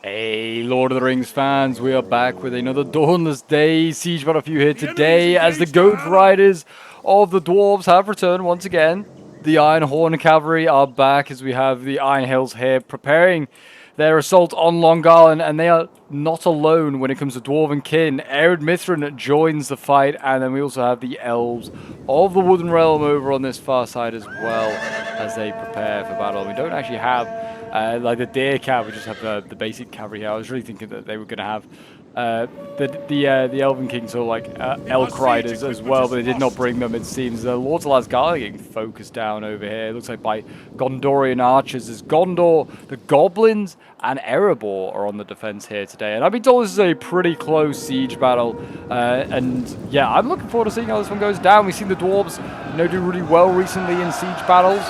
Hey, Lord of the Rings fans, we are back with another Dawnless Days siege battle for you here today as the Goat Riders of the Dwarves have returned once again. The Iron Horn Cavalry are back as we have the Iron Hills here preparing their assault on Longarlan, and they are not alone when it comes to Dwarven kin. Ered Mithrin joins the fight, and then we also have the Elves of the Wooden Realm over on this far side as well as they prepare for battle. We don't actually have like the deer cav, we just have the basic cavalry here. I was really thinking that they were going to have the Elven Kings, so like elk riders as well, but they did not bring them. It seems the Lords of Lasgarlia getting focused down over here. It looks like by Gondorian archers. As Gondor, the Goblins, and Erebor are on the defense here today. And I've been told this is a pretty close siege battle, and yeah, I'm looking forward to seeing how this one goes down. We've seen the Dwarves, do really well recently in siege battles,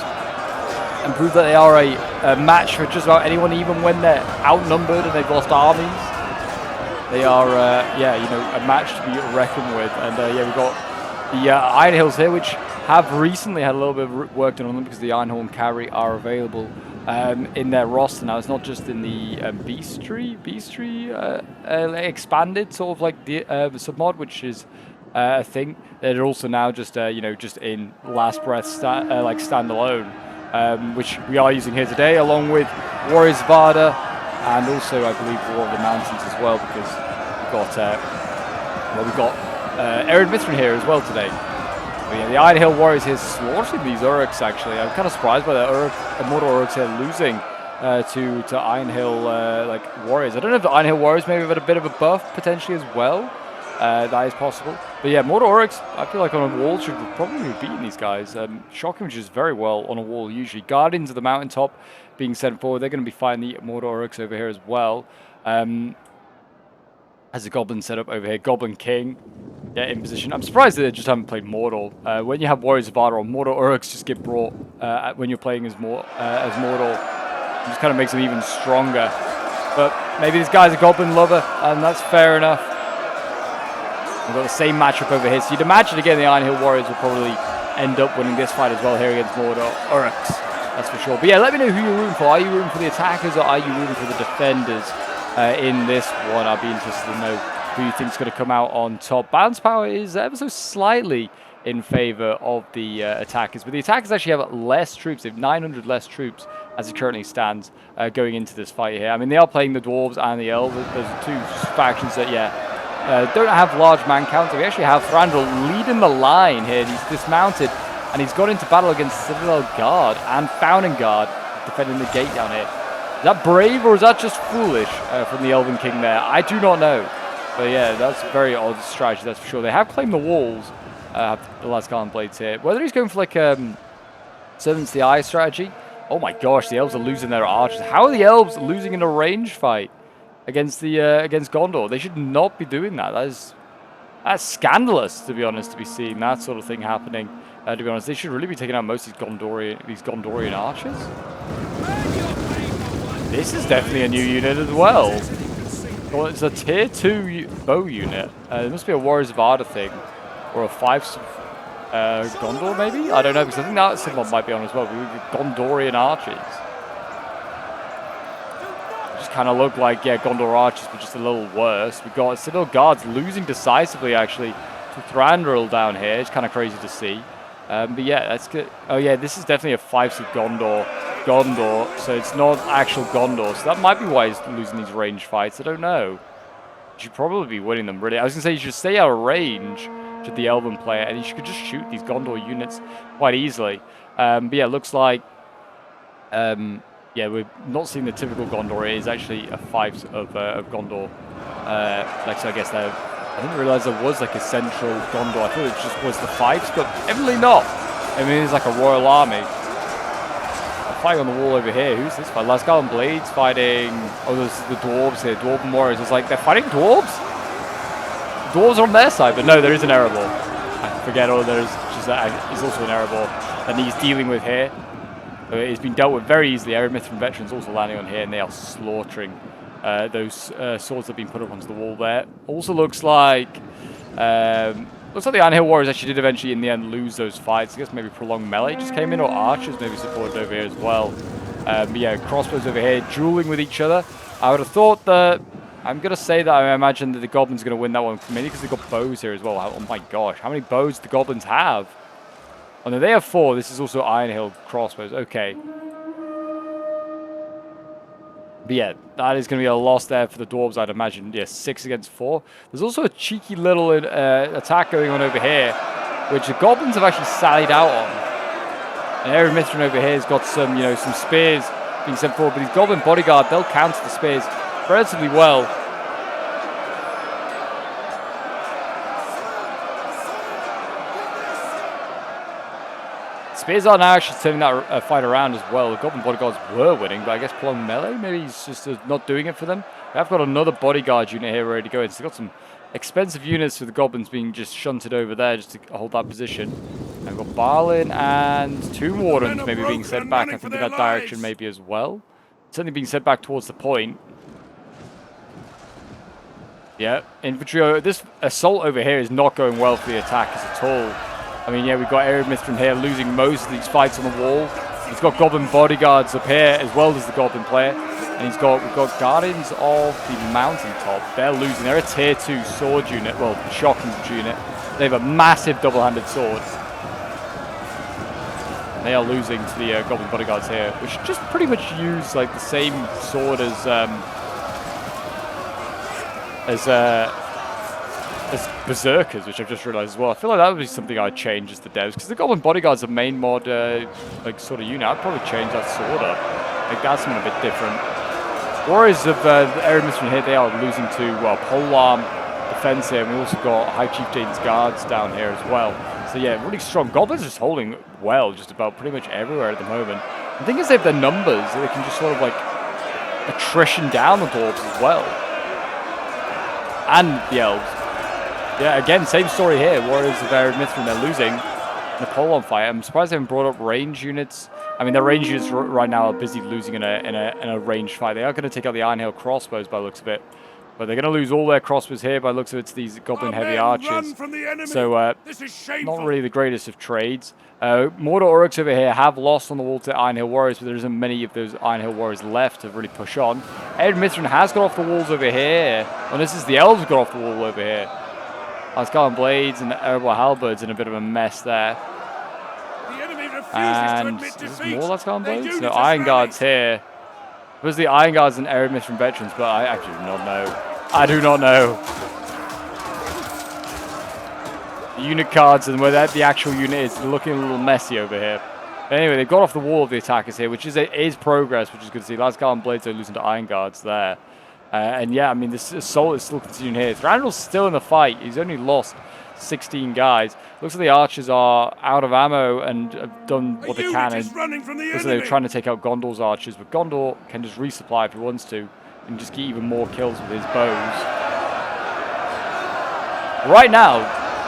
and prove that they are a match for just about anyone, even when they're outnumbered and they've lost armies. They are, a match to be reckoned with. And yeah, we've got the Iron Hills here, which have recently had a little bit of work done on them because the Iron Horn Cavalry are available in their roster now. It's not just in the Beastry expanded sort of like the submod, which is a thing. They're also now just just in Last Breath standalone. Which we are using here today, along with Warriors Varda, and also I believe War of the Mountains as well, because we've got Ered Mithrin here as well today. But yeah, the Iron Hill Warriors here slaughtering these Uruks. Actually, I'm kind of surprised by the Mordor Uruks here losing to Iron Hill Warriors. I don't know if the Iron Hill Warriors maybe have had a bit of a buff potentially as well. That is possible. But yeah, Mordor Uruks, I feel like on a wall should probably have beaten these guys. Shocking, which is very well on a wall usually. Guardians of the Mountaintop being sent forward. They're going to be fighting the Mordor Uruks over here as well. As the Goblin set up over here. Goblin King, yeah, in position. I'm surprised that they just haven't played Mordor. When you have Warriors of Ardor, Mordor Uruks just get brought when you're playing as Mordor. It just kind of makes them even stronger. But maybe this guy's a Goblin lover, and that's fair enough. We've got the same matchup over here. So you'd imagine, again, the Iron Hill Warriors will probably end up winning this fight as well here against Mordor Uruks. That's for sure. But yeah, let me know who you're rooting for. Are you rooting for the attackers or are you rooting for the defenders in this one? I'll be interested to know who you think is going to come out on top. Balance power is ever so slightly in favor of the attackers. But the attackers actually have less troops. They have 900 less troops as it currently stands going into this fight here. I mean, they are playing the Dwarves and the Elves. Those are two factions that, yeah, don't have large man counts. We actually have Thranduil leading the line here. He's dismounted, and he's got into battle against Citadel Guard and Fountain Guard, defending the gate down here. Is that brave, or is that just foolish from the Elven King there? I do not know. But yeah, that's a very odd strategy, that's for sure. They have claimed the walls, the Lasgarlan Blades here. Whether he's going for like Servants of the Eye strategy. Oh my gosh, the Elves are losing their archers. How are the Elves losing in a range fight against Gondor? They should not be doing that. That's scandalous, to be honest, to be seeing that sort of thing happening. To be honest, they should really be taking out most of these Gondorian archers. This is definitely a new unit as well. Well, it's a tier 2 bow unit. It must be a Warriors of Ardor thing, or a 5 Gondor maybe. I don't know, because I think that symbol might be on as well. We have Gondorian archers. Kind of look like, yeah, Gondor archers, but just a little worse. We've got Citadel Guards losing decisively, actually, to Thranduil down here. It's kind of crazy to see. But yeah, that's good. Oh yeah, this is definitely a 5-seed Gondor, so it's not actual Gondor. So that might be why he's losing these range fights. I don't know. You should probably be winning them, really. I was going to say, you should stay out of range to the Elven player, and you could just shoot these Gondor units quite easily. But yeah, it looks like... yeah, we're not seeing the typical Gondor. It is actually a 5 of Gondor. So I guess I didn't realize there was like a central Gondor. I thought it just was the 5s, but evidently not. I mean, it's like a royal army. A fight on the wall over here. Who's this fight? Lasgarlan Blades fighting. Oh, there's the Dwarves here. Dwarven Warriors. It's like they're fighting Dwarves? Dwarves are on their side, but no, there is an Erebor. I forget, there's also an Erebor that he's dealing with here. It's been dealt with very easily. Ered Mithrin veterans also landing on here, and they are slaughtering those swords that have been put up onto the wall there. Also looks like the Iron Hill Warriors actually did eventually, in the end, lose those fights. I guess maybe prolonged melee just came in, or archers maybe supported over here as well. But yeah, crossbows over here, dueling with each other. I would have thought that... I'm going to say that I imagine that the Goblins are going to win that one, mainly because they've got bows here as well. Oh my gosh, how many bows do the Goblins have? Oh no, they have 4. This is also Iron Hill crossbows. Okay. But yeah, that is going to be a loss there for the Dwarves, I'd imagine. Yeah, 6 against 4. There's also a cheeky little attack going on over here, which the Goblins have actually sallied out on. And Aaron Mithrin over here has got some, some spears being sent forward. But these Goblin bodyguard, they'll counter the spears relatively well. Spears are now actually turning that fight around as well. The Goblin bodyguards were winning, but I guess prolonged melee, maybe he's just not doing it for them. They've got another bodyguard unit here ready to go in. So they've got some expensive units for the Goblins being just shunted over there just to hold that position. And we've got Barlin and 2 Wardens maybe being sent back, I think, in that direction maybe as well. Certainly being sent back towards the point. Yeah, infantry. This assault over here is not going well for the attackers at all. I mean, yeah, we've got Aaron Mithrin here losing most of these fights on the wall. He's got Goblin bodyguards up here as well as the Goblin player. And we've got Guardians of the Mountaintop. They're losing. They're a tier 2 sword unit. Well, shocking unit. They have a massive double-handed sword. They are losing to the Goblin bodyguards here, which just pretty much use like the same sword as Berserkers, which I've just realized as well. I feel like that would be something I'd change as the devs, because the Goblin bodyguard's a main mod like sort of unit. I'd probably change that sword up. Like that's something a bit different. Warriors of Aaron Mithrin here, they are losing to polearm defense here, and we also got High Chieftain's guards down here as well. So yeah, really strong. Goblins are just holding well just about pretty much everywhere at the moment. The thing is they have their numbers, so they can just sort of like attrition down the Dwarves as well. And the Elves. Yeah, again, same story here. Warriors of Aaron Mithrin, they're losing in the polearm fight. I'm surprised they haven't brought up range units. I mean, their range units right now are busy losing in a ranged fight. They are going to take out the Iron Hill crossbows by the looks of it. But they're going to lose all their crossbows here by the looks of it to these Goblin heavy archers. So, not really the greatest of trades. Mordor Uruks over here have lost on the wall to Iron Hill Warriors, but there isn't many of those Iron Hill Warriors left to really push on. Aaron Mithrin has got off the walls over here. And this is the Elves who got off the wall over here. Lascar Blades and Erebor Halberds in a bit of a mess there. And is more Lascar Blades? No, Iron Guards here. It was the Iron Guards and Aaron Mithrin veterans, but I actually do not know. I do not know. The unit cards and where the actual unit is looking a little messy over here. But anyway, they've got off the wall of the attackers here, which is progress, which is good to see. Lascar Blades are losing to Iron Guards there. And yeah, I mean, this assault is still continuing here. Thranduil's still in the fight. He's only lost 16 guys. Looks like the archers are out of ammo and have done what they can. And looks like they're trying to take out Gondor's archers, but Gondor can just resupply if he wants to and just get even more kills with his bows. Right now,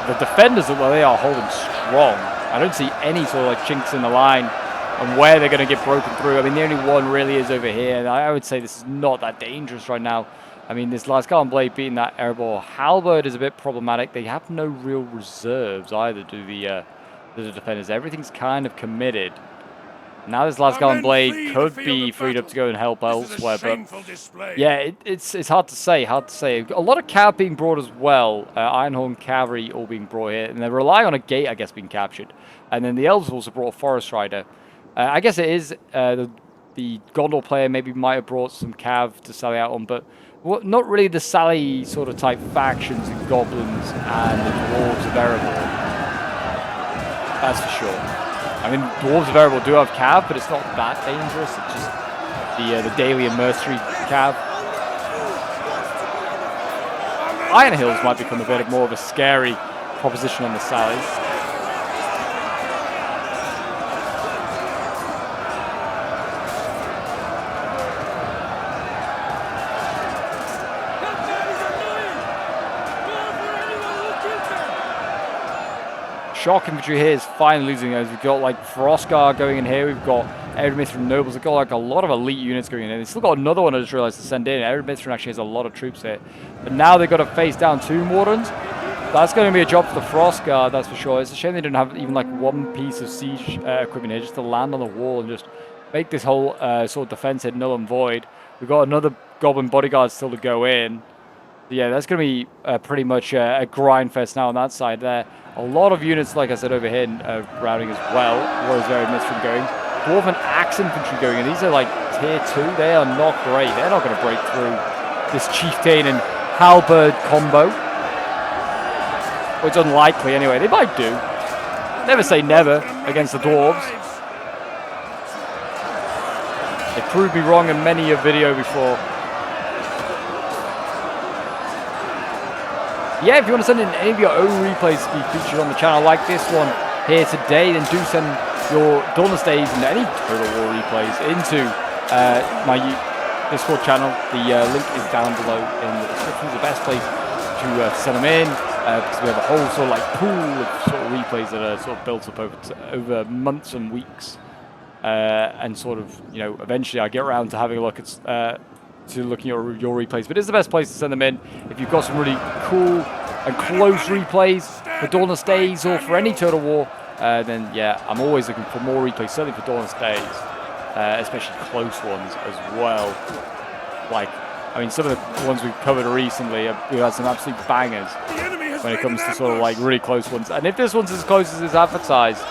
the defenders, well, they are holding strong. I don't see any sort of like chinks in the line and where they're going to get broken through. I mean, the only one really is over here. And I would say this is not that dangerous right now. I mean, this Lascar Blade beating that Erebor Halberd is a bit problematic. They have no real reserves either, do the defenders. Everything's kind of committed. Now this Lascar Blade could be freed up to go and help elsewhere, but yeah, it's hard to say. Hard to say. A lot of cav being brought as well. Ironhorn cavalry all being brought here, and they're relying on a gate, I guess, being captured. And then the Elves also brought a Forest Rider. I guess it is the Gondor player maybe might have brought some cav to sally out on, but not really the Sally sort of type factions in Goblins and the Dwarves of Erebor. That's for sure. I mean, Dwarves of Erebor do have cav, but it's not that dangerous. It's just the daily and mercenary cav. Iron Hills might become a bit more of a scary proposition on the Sallies. Shock infantry here is finally losing those. We've got like Frostguard going in here. We've got Aaron Mithrin Nobles. We've got like a lot of elite units going in here. They've still got another one I just realized to send in. Aaron Mithrin actually has a lot of troops here. But now they've got to face down Tomb Wardens. That's going to be a job for the Frostguard, that's for sure. It's a shame they didn't have even like one piece of siege equipment here just to land on the wall and just make this whole sort of defense hit null and void. We've got another Goblin bodyguard still to go in. Yeah, that's going to be pretty much a grind fest now on that side there. A lot of units, like I said, over here routing as well. Warriors very Mithrin going. Dwarf and Axe Infantry going, and these are like tier 2. They are not great. They're not going to break through this Chieftain and Halberd combo. Well, it's unlikely anyway. They might do. Never say never against the Dwarves. They proved me wrong in many a video before. Yeah, if you want to send in any of your own replays to be featured on the channel like this one here today, then do send your Dawnless Days and any Total War replays into my Discord channel. The link is down below in the description. It's the best place to send them in because we have a whole sort of like pool of sort of replays that are sort of built up over months and weeks. And sort of, you know, eventually I get around to having a look at looking at your replays, but it's the best place to send them in if you've got some really cool and close replays for Dawnless Days or for any Total War. Then yeah, I'm always looking for more replays, certainly for Dawnless Days, especially close ones as well. Like, I mean, some of the ones we've covered recently, we've had some absolute bangers when it comes to sort of like really close ones. And if this one's as close as it's advertised,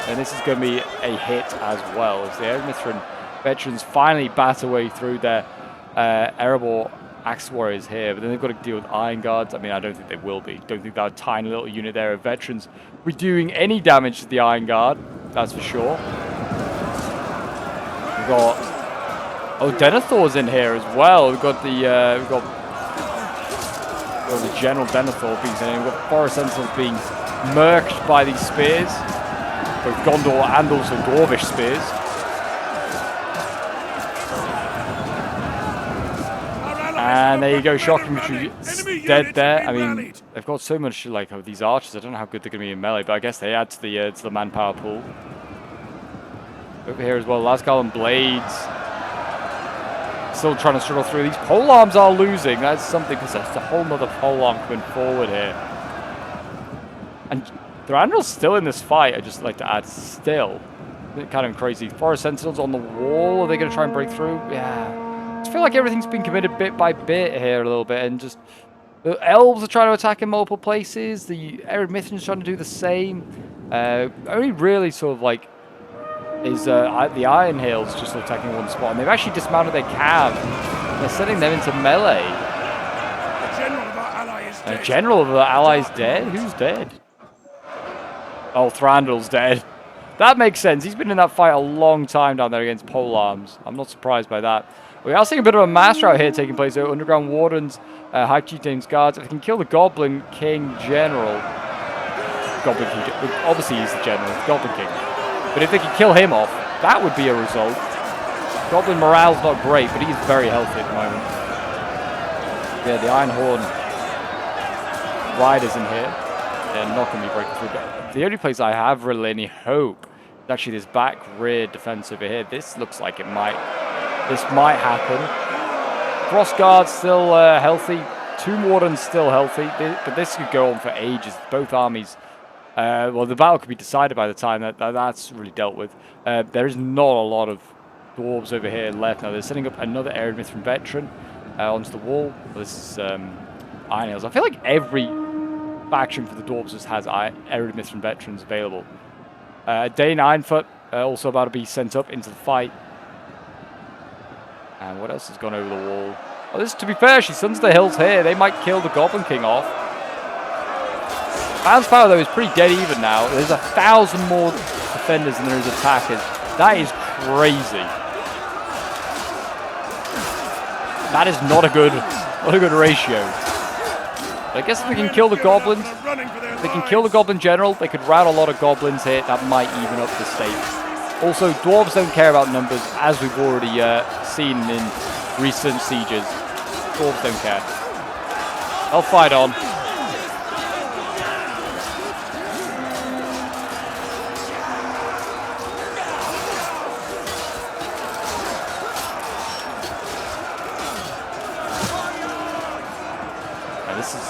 then this is going to be a hit as well, as the Mithrin veterans finally bat away through their Erebor Axe Warriors here, but then they've got to deal with Iron Guards. I mean, I don't think they will be. Don't think that tiny little unit there of veterans will be doing any damage to the Iron Guard, that's for sure. We've got... Oh, Denethor's in here as well. We've got the... the General Denethor being in. We've got Forest Sentinels being murked by these spears. Both Gondor and also Dwarvish spears. And there you go, Shock Infantry dead there. I mean, they've got so much like of these archers. I don't know how good they're going to be in melee, but I guess they add to the manpower pool. Over here as well, Lasgal and Blades still trying to struggle through. These pole arms are losing. That's something because that's a whole nother pole arm coming forward here. And Thranduil's still in this fight. I just like to add still. Kind of crazy. Forest Sentinels on the wall. Are they going to try and break through? Yeah. I feel like everything's been committed bit by bit here a little bit, and just the Elves are trying to attack in multiple places. The Arid Mithrin's trying to do the same. Only really sort of like is the Iron Hills just attacking one spot, and they've actually dismounted their cav. They're sending them into melee. A general of our allies dead? Who's dead? Oh, Thranduil's dead. That makes sense. He's been in that fight a long time down there against pole arms. I'm not surprised by that. We are seeing a bit of a mass rout here taking place. So Underground Wardens, High Chieftain's Guards. If they can kill the Goblin King General, obviously he's the General, the Goblin King. But if they can kill him off, that would be a result. Goblin morale's not great, but he's very healthy at the moment. Yeah, the Iron Horn Riders in here. They're not going to be breaking through. But the only place I have really any hope is actually this back rear defense over here. This looks like this might happen. Cross Guard's still healthy. Tomb Warden's still healthy. But this could go on for ages. Both armies. Well, the battle could be decided by the time that's really dealt with. There is not a lot of dwarves over here left now. They're setting up another Arid Mithrin veteran onto the wall. This is Iron Hills. I feel like every faction for the dwarves just has Arid Mithrin veterans available. Dane Ironfoot also about to be sent up into the fight. And what else has gone over the wall? Oh, this, to be fair, she suns the hills here. They might kill the Goblin King off. Bounce power, though, is pretty dead even now. There's 1,000 more defenders than there is attackers. That is crazy. That is not a good ratio. But I guess if we can kill the Goblins, if they can kill the Goblin General, they could rout a lot of Goblins here. That might even up the stakes. Also, Dwarves don't care about numbers, as we've already seen in recent sieges. Dwarves don't care. They'll fight on.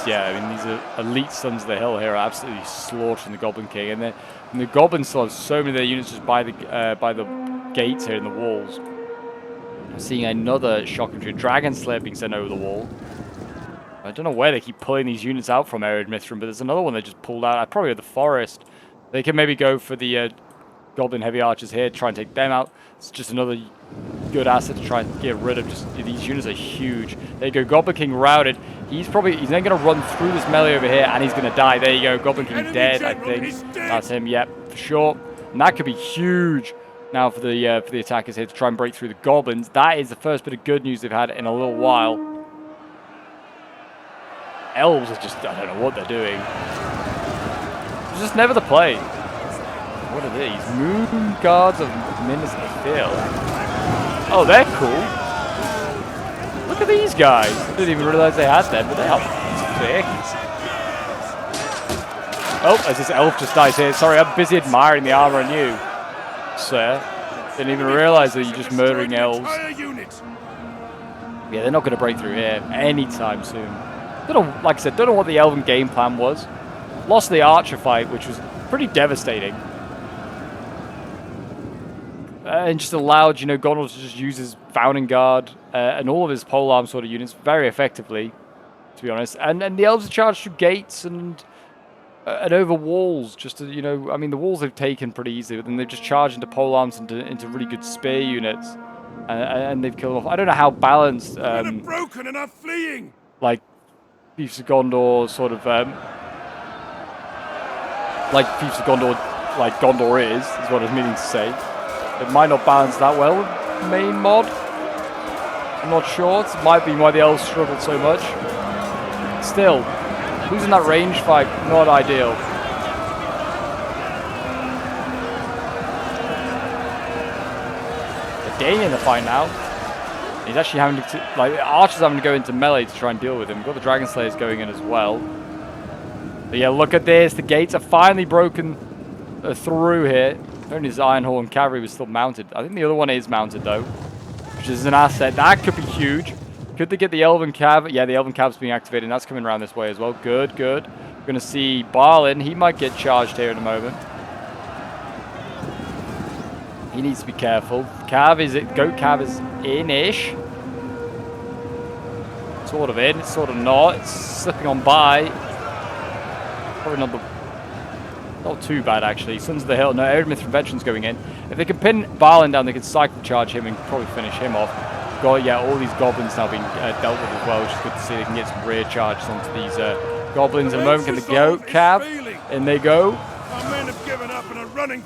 Yeah, I mean, these are elite Sons of the Hill here are absolutely slaughtering the Goblin King, and the Goblins still have so many of their units just by the gates here in the walls. I'm seeing another shock infantry. Dragon Slayer being sent over the wall. I don't know where they keep pulling these units out from Arid Mithrin, but there's another one they just pulled out. Probably the forest. They can maybe go for the Goblin Heavy Archers here, try and take them out. It's just another good asset to try and get rid of. Just these units are huge. There you go, Goblin King routed. He's then going to run through this melee over here, and he's going to die. There you go, Goblin King dead, I think. That's him, yep, for sure. And that could be huge now for the attackers here to try and break through the goblins. That is the first bit of good news they've had in a little while. Elves are just, I don't know what they're doing. It's just never the play. What are these? Moon Guards of Minas Ithil. Oh, they're cool. Look at these guys. I didn't even realize they had them, but they are sick. Oh, as this elf just dies here. Sorry, I'm busy admiring the armor on you, sir. Didn't even realize that you're just murdering elves. Yeah, they're not going to break through here anytime soon. Don't know, like I said, don't know what the elven game plan was. Lost the archer fight, which was pretty devastating. And just allowed, you know, Gondor to just use his Founding Guard and all of his polearm sort of units very effectively, to be honest. And the elves are charged through gates and over walls, just to, you know, I mean, the walls they've taken pretty easily, but then they've just charged into polearms into really good spear units, and they've killed off. I don't know how balanced, broken and are fleeing. Like Fiefs of Gondor sort of, like Fiefs of Gondor, like Gondor is what I was meaning to say. It might not balance that well with main mod. I'm not sure. It might be why the elves struggled so much. Still, who's in that range fight? Not ideal. But Dane in the fight now. He's actually having to, like, Archer's having to go into melee to try and deal with him. We've got the Dragon Slayers going in as well. But yeah, look at this. The gates are finally broken through here. Only his Ironhorn cavalry was still mounted. I think the other one is mounted though, which is an asset. That could be huge. Could they get the Elven Cav? Yeah, the Elven Cav's being activated, and that's coming around this way as well. Good, good. We're going to see Balin. He might get charged here in a moment. He needs to be careful. Cav is it? Goat Cav is in-ish. Sort of in, it's sort of not. It's slipping on by. Probably not too bad, actually. Sons of the Hill. No, Arid Mithrin Veterans going in. If they can pin Balin down, they can cycle charge him and probably finish him off. Got, yeah, all these goblins now being dealt with as well, which is good to see. They can get some rear charges onto these goblins in a moment. Can the Goat Cav? In they go.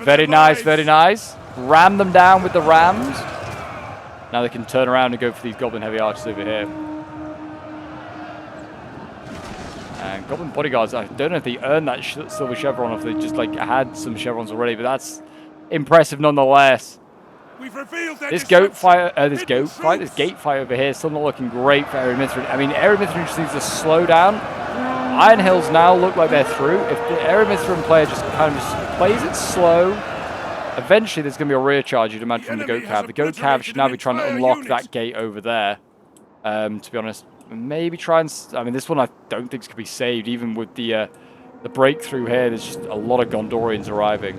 Very nice, very nice. Ram them down with the rams. Now they can turn around and go for these Goblin Heavy Archers over here. And Goblin Bodyguards, I don't know if they earned that silver chevron or if they just like had some chevrons already, but that's impressive nonetheless. This gate fight over here is still not looking great for Arid Mithrin. I mean, Arid Mithrin just needs to slow down. Iron Hills now look like they're through. If the Arid Mithrin player just kind of just plays it slow, eventually there's going to be a rear charge, you'd imagine, from the Goat Cav. The Goat Cav should now be trying to unlock that gate over there, to be honest. Maybe try and... I mean, this one I don't think could be saved, even with the breakthrough here. There's just a lot of Gondorians arriving.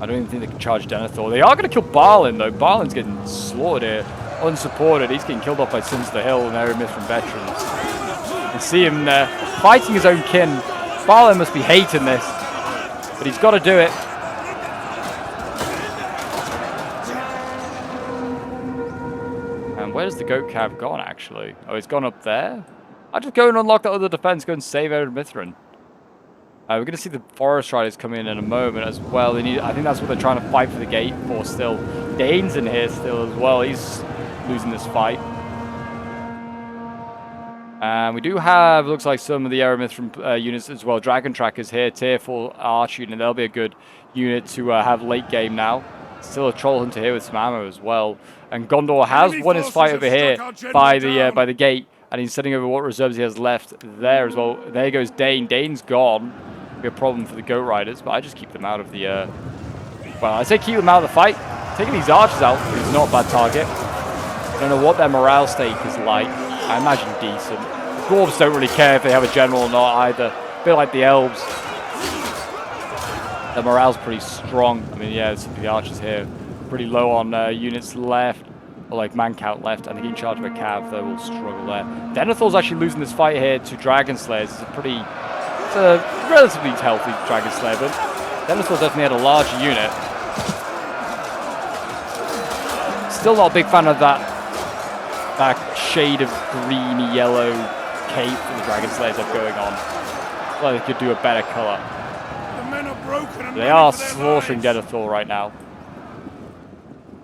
I don't even think they can charge Denethor. They are going to kill Balin, though. Balin's getting slaughtered here, unsupported. He's getting killed off by Sons of the Hill and Arid Mithrin Veterans. You can see him there, fighting his own kin. Balin must be hating this, but he's got to do it. Where's the Goat Cav gone, actually? Oh, it's gone up there? I'll just go and unlock that other defense, go and save Arid Mithrin. We're going to see the Forest Riders come in a moment as well. They need, I think that's what they're trying to fight for the gate for still. Dane's in here still as well. He's losing this fight. And we do have, looks like, some of the Arid Mithrin units as well. Dragon Trackers here, tier 4 archer unit. They'll be a good unit to have late game now. Still a Troll Hunter here with some ammo as well. And Gondor has won his fight over here by the gate, and he's sending over what reserves he has left there as well. There goes Dane. Dane's gone. Be a problem for the Goat Riders, but I just keep them out of the. Well, I say keep them out of the fight. Taking these archers out is not a bad target. I don't know what their morale stake is like. I imagine decent. The Dwarves don't really care if they have a general or not either. A bit like the Elves. The morale's pretty strong. I mean, yeah, it's the archers here pretty low on units left, or like man count left, and they get in charge of a cav, they will struggle there. Denethor's actually losing this fight here to Dragon Slayers. It's a relatively healthy Dragon Slayer, but Denethor definitely had a larger unit. Still not a big fan of that shade of greeny yellow cape that the Dragon Slayers have going on. Well, they could do a better color. The men are broken and They are slaughtering Denethor right now.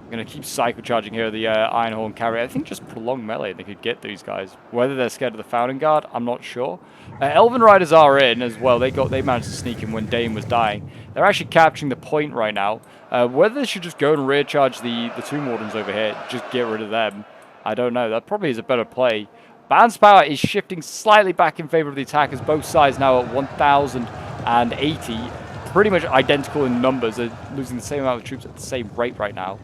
I'm going to keep Cycle Charging here, the Ironhorn carry. I think just prolonged melee, they could get these guys. Whether they're scared of the Founding Guard, I'm not sure. Elven Riders are in as well. They managed to sneak in when Dane was dying. They're actually capturing the point right now. Whether they should just go and rear charge the Tomb Wardens over here, just get rid of them, I don't know. That probably is a better play. Band's power is shifting slightly back in favor of the attackers. Both sides now at 1,080. Pretty much identical in numbers. They're losing the same amount of troops at the same rate right now.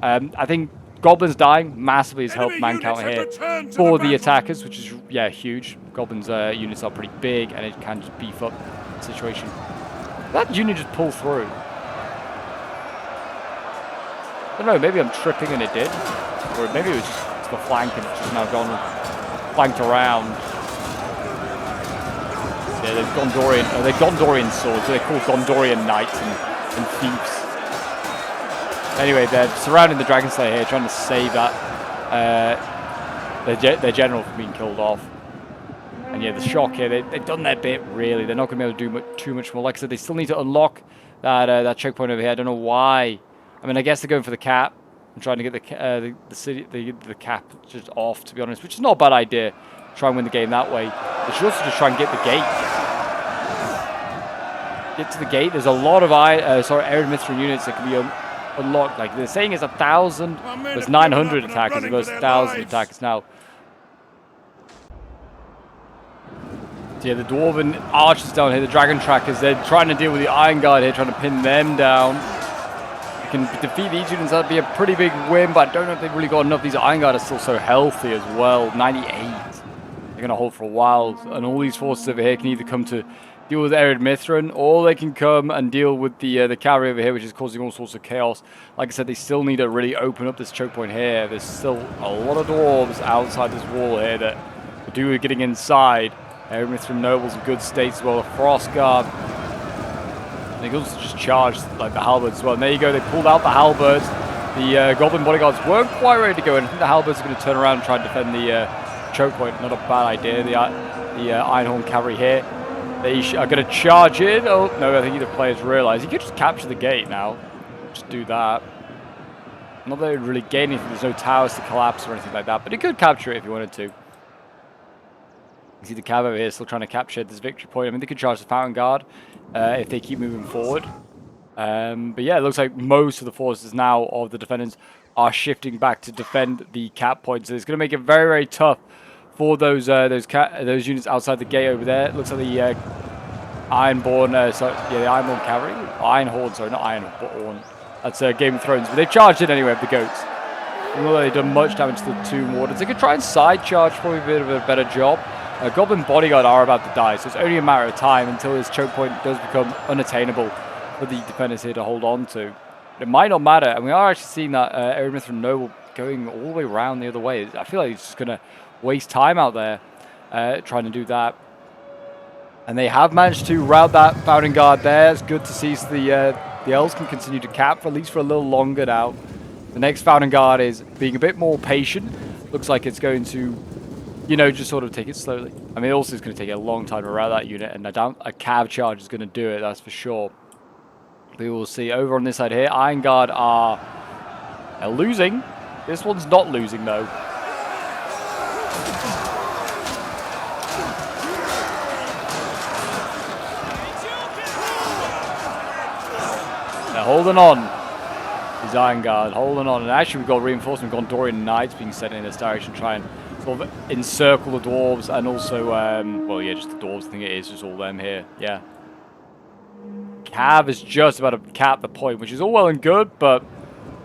I think Goblins dying massively has helped man count here for the attackers, which is, yeah, huge. Goblins' units are pretty big, and it can just beef up the situation. That unit just pulled through. I don't know, maybe I'm tripping and it did. Or maybe it was just the flank and it's just now gone flanked around. Yeah, they're Gondorian swords, so they're called Gondorian knights and thieves. Anyway, they're surrounding the Dragon Slayer here, trying to save that their general from being killed off. And yeah, the shock here, they've done their bit, really. They're not going to be able to do too much more. Like I said, they still need to unlock that checkpoint over here. I don't know why. I mean, I guess they're going for the cap. I'm trying to get the cap just off, to be honest, which is not a bad idea. Try and win the game that way. They should also just try and get the gate. Get to the gate. There's a lot of Arid Mithrin units that can be unlocked. Like they're saying, it's 1,000. There's 900 attackers. There's 1,000 attackers now. So yeah, the Dwarven archers down here, the Dragon Trackers, they're trying to deal with the Iron Guard here, trying to pin them down. You can defeat these units, that'd be a pretty big win, but I don't know if they've really got enough. These Iron Guard are still so healthy as well. 98. They're going to hold for a while, and all these forces over here can either come to deal with Arid Mithrin, or they can come and deal with the cavalry over here, which is causing all sorts of chaos. Like I said, they still need to really open up this choke point here. There's still a lot of dwarves outside this wall here that do getting inside. Arid Mithrin nobles in good state as well. A Frost Guard. They can also just charge like the halberds as well. And there you go, they pulled out the halberds. The Goblin bodyguards weren't quite ready to go in. I think the halberds are going to turn around and try and defend the choke point. Not a bad idea. The Ironhorn cavalry here. They are going to charge in. Oh, no, I think either players realize. You could just capture the gate now. Just do that. Not that it would really gain anything. There's no towers to collapse or anything like that. But it could capture it if you wanted to. You see the cav over here still trying to capture this victory point. I mean, they could charge the Fountain Guard if they keep moving forward. But yeah, it looks like most of the forces now of the defenders are shifting back to defend the cap point. So it's going to make it very, very tough for those units outside the gate over there. It looks like the Ironborn, the Ironborn cavalry, Ironhorn, sorry, not Ironborn. That's Game of Thrones, but they've charged in anyway with the goats. Even though they've done much damage to the Tomb Wardens, they could try and side charge, probably a bit of a better job. Goblin bodyguard are about to die, so it's only a matter of time until this choke point does become unattainable for the defenders here to hold on to. It might not matter, and we are actually seeing that Arid Mithrin noble going all the way around the other way. I feel like he's just going to waste time out there trying to do that. And they have managed to rout that Founding Guard there. It's good to see the Elves can continue to cap for at least for a little longer now. The next Founding Guard is being a bit more patient. Looks like it's going to, you know, just sort of take it slowly. I mean, also it's going to take a long time to rout that unit, and a cav charge is going to do it, that's for sure. We will see over on this side here. Iron Guard are losing. This one's not losing, though. They're holding on. His Iron Guard holding on. And actually, we've got reinforcement Gondorian Knights being sent in this direction, trying to sort of encircle the dwarves and also, well, yeah, just the dwarves. I think it is just all them here. Yeah. Cav is just about to cap the point, which is all well and good, but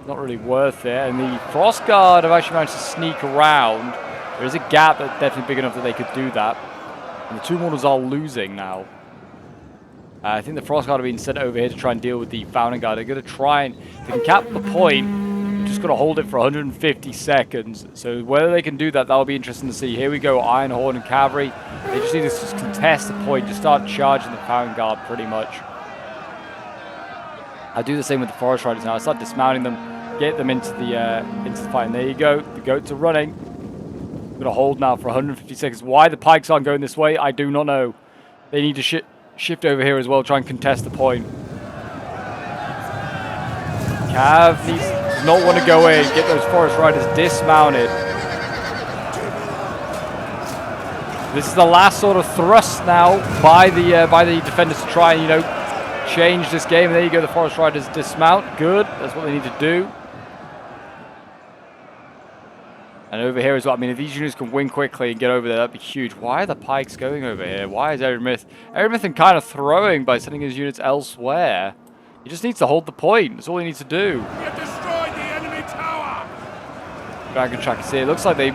not really worth it. And the Frost Guard have actually managed to sneak around. There is a gap that's definitely big enough that they could do that. And the two mortals are losing now. I think the Frost Guard are being sent over here to try and deal with the Founding Guard. They're going to try and, if they can cap the point, they're just going to hold it for 150 seconds. So whether they can do that, that'll be interesting to see. Here we go, Iron Horn and Cavalry. They just need to just contest the point, just start charging the Founding Guard pretty much. I do the same with the Forest Riders now. I start dismounting them, get them into the fight. And there you go, the goats are running. I'm going to hold now for 150 seconds. Why the pikes aren't going this way, I do not know. They need to shift over here as well, try and contest the point. Cav does not want to go in, get those Forest Riders dismounted. This is the last sort of thrust now by the defenders to try and, you know, change this game. And there you go, the Forest Riders dismount. Good, that's what they need to do. And over here as well, I mean, if these units can win quickly and get over there, that'd be huge. Why are the pikes going over here? Why is Eredmith kind of throwing by sending his units elsewhere? He just needs to hold the point. That's all he needs to do. We have destroyed the enemy tower. Dragon Trackers here. It looks like they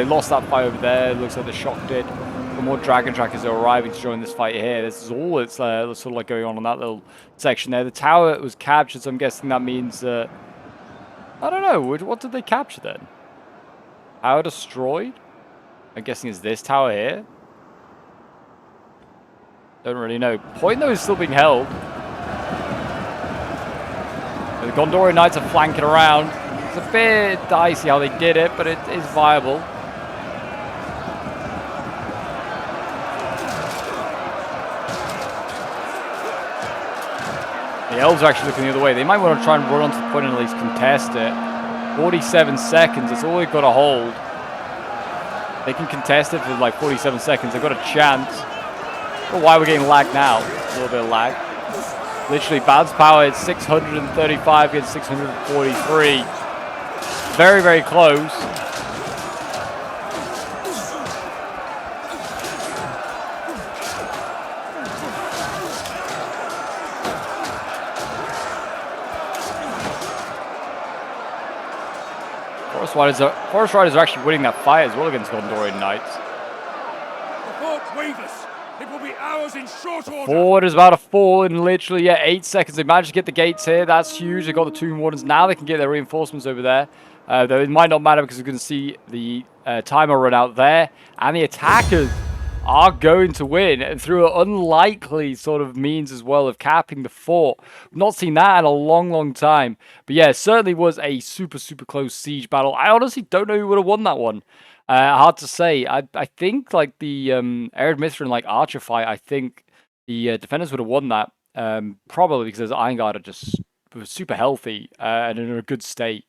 lost that fight over there. It looks like the shock did. But more Dragon Trackers are arriving to join this fight here. This is all that's sort of like going on that little section there. The tower was captured, so I'm guessing that means I don't know. What did they capture then? Tower destroyed? I'm guessing it's this tower here. Don't really know. Point though is still being held. The Gondorian Knights are flanking around. It's a bit dicey how they did it, but it is viable. The Elves are actually looking the other way. They might want to try and run onto the point and at least contest it. 47 seconds, that's all they've got to hold. They can contest it for like 47 seconds. They've got a chance. But why we're getting lag now? A little bit of lag. Literally, Bad's power is 635 against 643. Very, very close. Forest Riders are actually winning that fight as well against Gondorian Knights. The fort weavers. It will be ours in short order. Ford is about to fall in literally 8 seconds. They managed to get the gates here. That's huge. They got the Tomb Wardens. Now they can get their reinforcements over there. Though it might not matter because we're going to see the timer run out there. And the attackers are going to win, and through an unlikely sort of means as well of capping the fort. We've not seen that in a long, long time. But yeah, it certainly was a super, super close siege battle. I honestly don't know who would have won that one. Hard to say. I think like the Ered Mithrin like Archer fight, I think the defenders would have won that. Probably because Iron Guard are just super healthy and in a good state.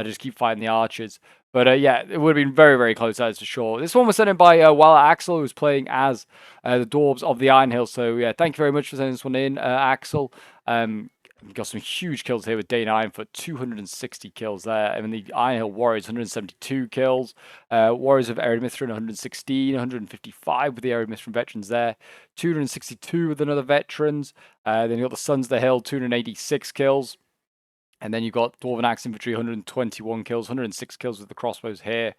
Just keep fighting the archers. But yeah, it would have been very, very close, that is for sure. This one was sent in by Walla Axel, who's playing as the Dwarves of the Iron Hill. So yeah, thank you very much for sending this one in, Axel. We've got some huge kills here with Dane Ironfoot, 260 kills there. I mean, the Iron Hill Warriors, 172 kills. Warriors of Ered Mithrin, 116, 155 with the Ered Mithrin veterans there. 262 with another veterans. Then you got the Sons of the Hill, 286 kills. And then you've got Dwarven Axe Infantry, 121 kills, 106 kills with the crossbows here.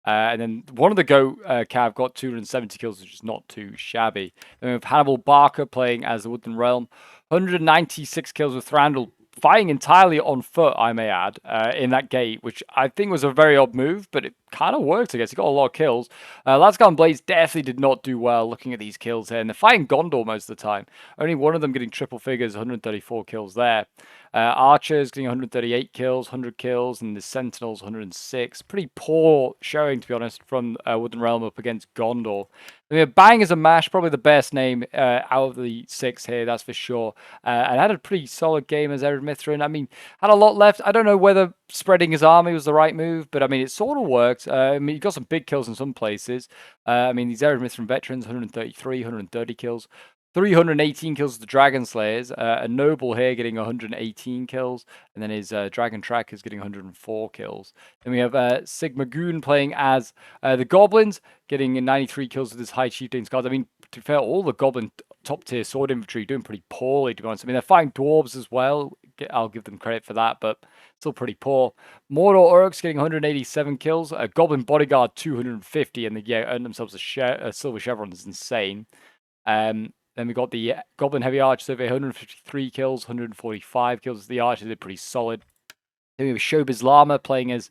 And then one of the Goat Cav got 270 kills, which is not too shabby. Then we have Hannibal Barker playing as the Woodland Realm, 196 kills with Thranduil, fighting entirely on foot, I may add, in that gate, which I think was a very odd move, but it kind of worked, I guess. He got a lot of kills. Lasgarn Blades definitely did not do well looking at these kills here, and they're fighting Gondor most of the time. Only one of them getting triple figures, 134 kills there. Archers getting 138 kills, 100 kills, and the Sentinels 106. Pretty poor showing, to be honest, from Woodland Realm up against Gondor. I mean, Bang is a Mash, probably the best name out of the 6 here, that's for sure. And had a pretty solid game as Ered Mithrin. I mean, had a lot left. I don't know whether spreading his army was the right move, but I mean, it sort of worked. I mean, he got some big kills in some places. I mean, these Ered Mithrin veterans, 133, 130 kills. 318 kills with the Dragon Slayers. A Noble here getting 118 kills. And then his Dragon Trackers getting 104 kills. Then we have Sigma Goon playing as the Goblins, getting 93 kills with his High Chieftain's Guards. I mean, to be fair, all the Goblin top-tier sword infantry doing pretty poorly, to be honest. I mean, they're fighting Dwarves as well. I'll give them credit for that, but still pretty poor. Mordor Orcs getting 187 kills. Goblin Bodyguard 250, and they earned themselves a Silver Chevron. Is insane. Then we got the Goblin Heavy Archers over here, 153 kills, 145 kills. The Archers did pretty solid. Then we have Shobhaz Lama playing as,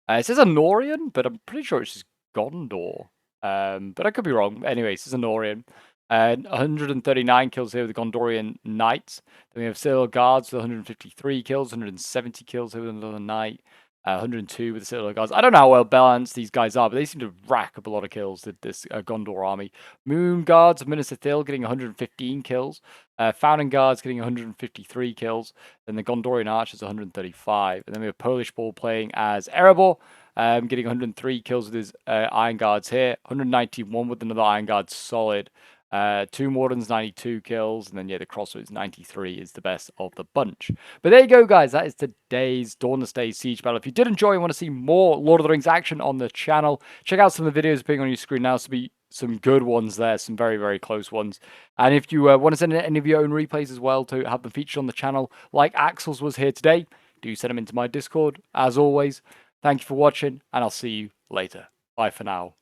it says Anorian, but I'm pretty sure it's just Gondor. But I could be wrong. Anyway, this is Anorian. 139 kills here with the Gondorian Knights. Then we have Citadel Guards with 153 kills, 170 kills here with another Knight. 102 with the Citadel Guards. I don't know how well balanced these guys are, but they seem to rack up a lot of kills, this Gondor army. Moon Guards of Minister Thiel getting 115 kills. Founding Guards getting 153 kills. Then the Gondorian Archers 135. And then we have Polish Ball playing as Erebor, getting 103 kills with his Iron Guards here. 191 with another Iron Guard solid. 2 Moderns, 92 kills, and then yeah, the Crossroads 93 is the best of the bunch. But there you go, guys. That is today's Dawnless Days siege battle. If you did enjoy and want to see more Lord of the Rings action on the channel, check out some of the videos appearing on your screen now. To be some good ones there, some very, very close ones. And if you want to send in any of your own replays as well to have them featured on the channel, like Axel's was here today, do send them into my Discord. As always, thank you for watching, and I'll see you later. Bye for now.